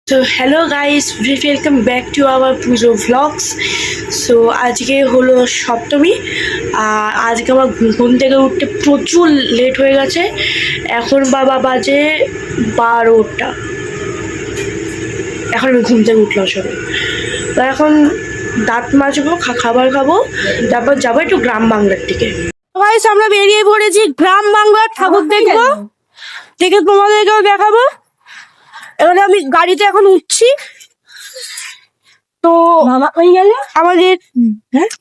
So hello guys, welcome back to our Pujo vlogs. So আজকে হলো সপ্তমী আর আজকে আমার ঘুম থেকে উঠতে প্রচুর লেট হয়ে গেছে। এখন বাবা বাজে 12টা। এখন আমি ঘুম থেকে উঠলাম সবে। তো এখন দাঁত মাজবো, খাবার খাবো, তারপর যাবো একটু গ্রাম বাংলার দিকে। গাইস আমরা বেরিয়ে পড়েছি গ্রাম বাংলার ঠাকুর দেখবো, দেখে তোমাদেরকেও দেখাবো। এবারে আমি গাড়িতে এখন উঠছি, তো আমাদের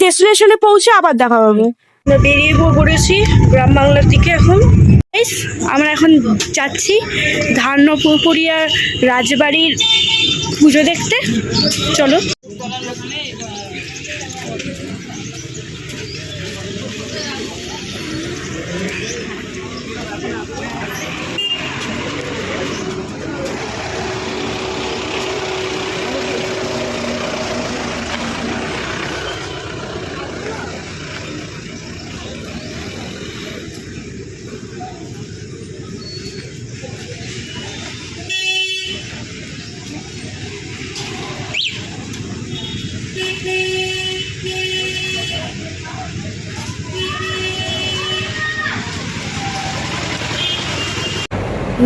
ডেস্টিনেশনে পৌঁছে আবার দেখা হবে। আমরা বেরিয়ে পড়েছি গ্রাম বাংলার দিকে। এখন আমরা এখন যাচ্ছি ধান্যপুরিয়া রাজবাড়ির পুজো দেখতে। চলো।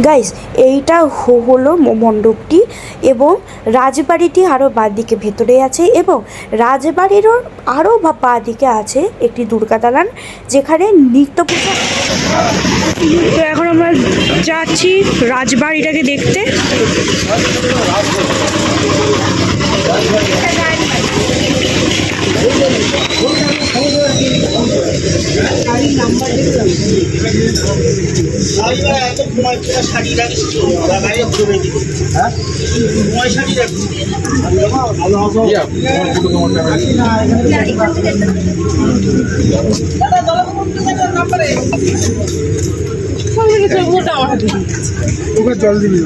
গাইস এইটা হলো মণ্ডপটি এবং রাজবাড়িটি আরও বাঁদিকে ভেতরে আছে এবং রাজবাড়িরও আরও বাঁদিকে আছে একটি দুর্গা দালান, যেখানে নিত্য পূজা। তো এখন আমরা যাচ্ছি রাজবাড়িটাকে দেখতে। জল দিবি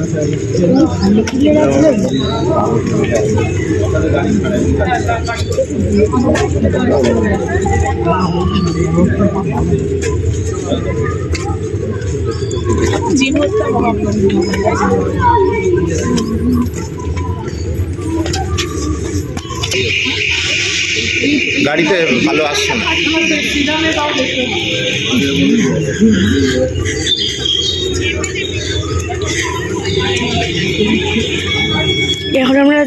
গাড়িতে ভালো আসছে না। এখন আমরা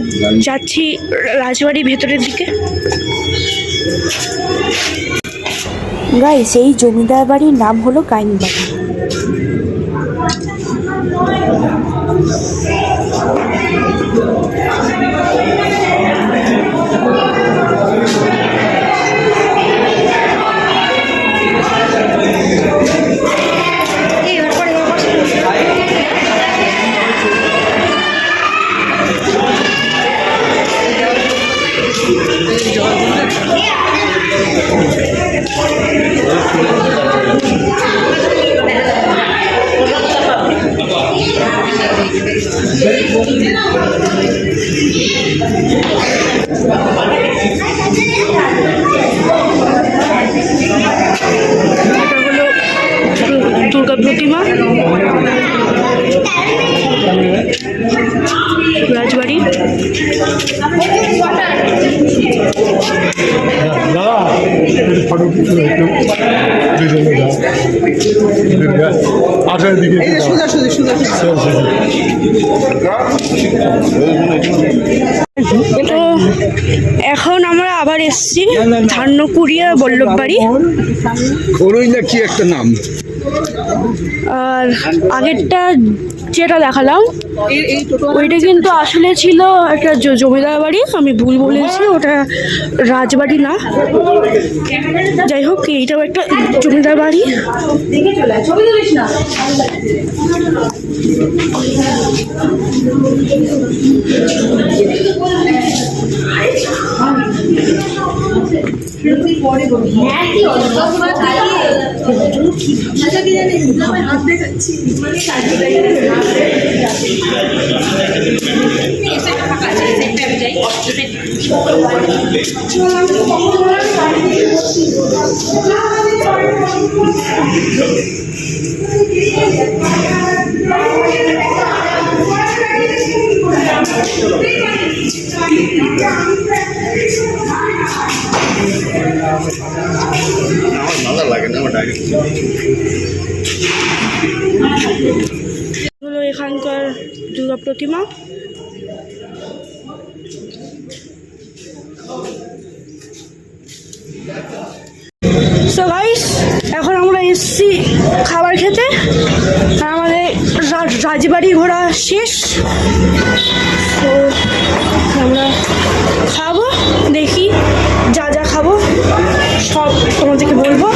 যাচ্ছি রাজবাড়ির ভেতরের দিকে। গাইস এই জমিদার বাড়ির নাম হলো কাইন বাড়ি। দুর্গা প্রতিমা রাজবাড়ি। তো এখন আমরা আবার এসছি ধান্যপুরিয়া বল্লভ বাড়ি। কি একটা নাম। আর আগেরটা যেটা দেখালাম ওইটা কিন্তু আসলে ছিল একটা জমিদার বাড়ি, আমি ভুল বলেছি, ওটা রাজবাড়ি না। যাই হোক, এইটাও একটা জমিদার বাড়ি। আমার ভালো লাগে না আমার ডাইরেক্ট হলো এখানকার দুর্গা প্রতিমা। সো গাইস, এখন আমরা এসেছি খাবার খেতে। আর আমাদের রাজবাড়ি ঘোরা শেষ। তো আমরা খাবো, দেখি যা যা খাবো সব তোমাদেরকে বলবো।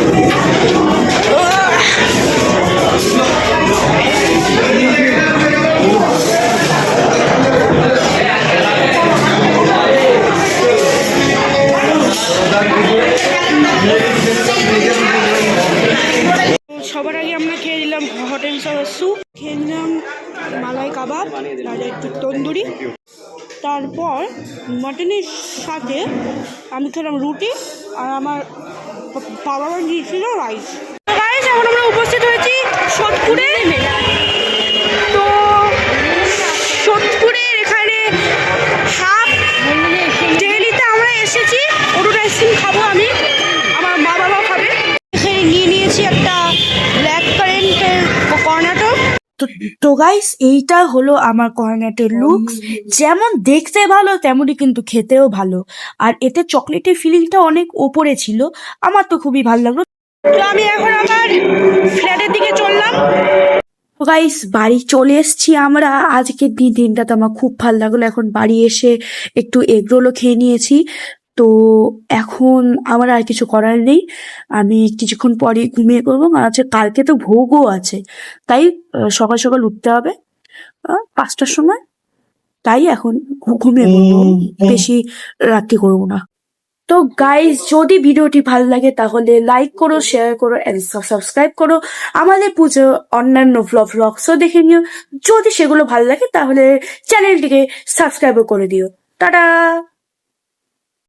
সবার আগে আমরা খেয়ে নিলাম হোটেল স্যুপ, খেয়ে নিলাম মালাই কাবাব আর একটু তন্দুরি। তারপর মটনের সাথে আমি খেলাম রুটি আর আমার বাবা মা দিয়েছিল রাইস। রাইস এখন আমরা উপস্থিত হয়েছি সোদপুরে। তো সোদপুরের এখানে হাফ ডেইলিতে আমরা এসেছি। ওটুর আইসক্রিম খাবো আমি, আমার মা বাবাও খাবে। এখানে নিয়ে নিয়েছি একটা ব্ল্যাক কারেন্টের কর্নাটো। তো গাইস, এইটা হলো আমার কর্নেটের লুকস। যেমন দেখতে ভালো তেমনই কিন্তু খেতেও ভালো। আর এতে চকলেটের ফিলিংটা অনেক ওপরে ছিল, আমার তো খুবই ভালো লাগলো। তো আমি এখন আমার ফ্ল্যাটের দিকে চললাম। গাইস, বাড়ি চলে এসেছি আমরা। আজকের দিনটা তো আমার খুব ভালো লাগলো। এখন বাড়ি এসে একটু এগরোলও খেয়ে নিয়েছি। তো এখন আমার আর কিছু করার নেই, আমি কিছুক্ষণ পরে ঘুমিয়ে পড়বো। আর আছে কালকে তো ভোগও আছে, তাই সকাল সকাল উঠতে হবে 5টার সময়। তাই এখন ঘুমিয়ে পড়বো, বেশি রাত্রি করবো না। তো গাইজ, যদি ভিডিওটি ভালো লাগে তাহলে লাইক করো, শেয়ার করো এন্ড সাবস্ক্রাইব করো। আমাদের পুজো অন্যান্য ভ্লগসও দেখে নিও। যদি সেগুলো ভালো লাগে তাহলে চ্যানেলটিকে সাবস্ক্রাইবও করে দিও। টাটা।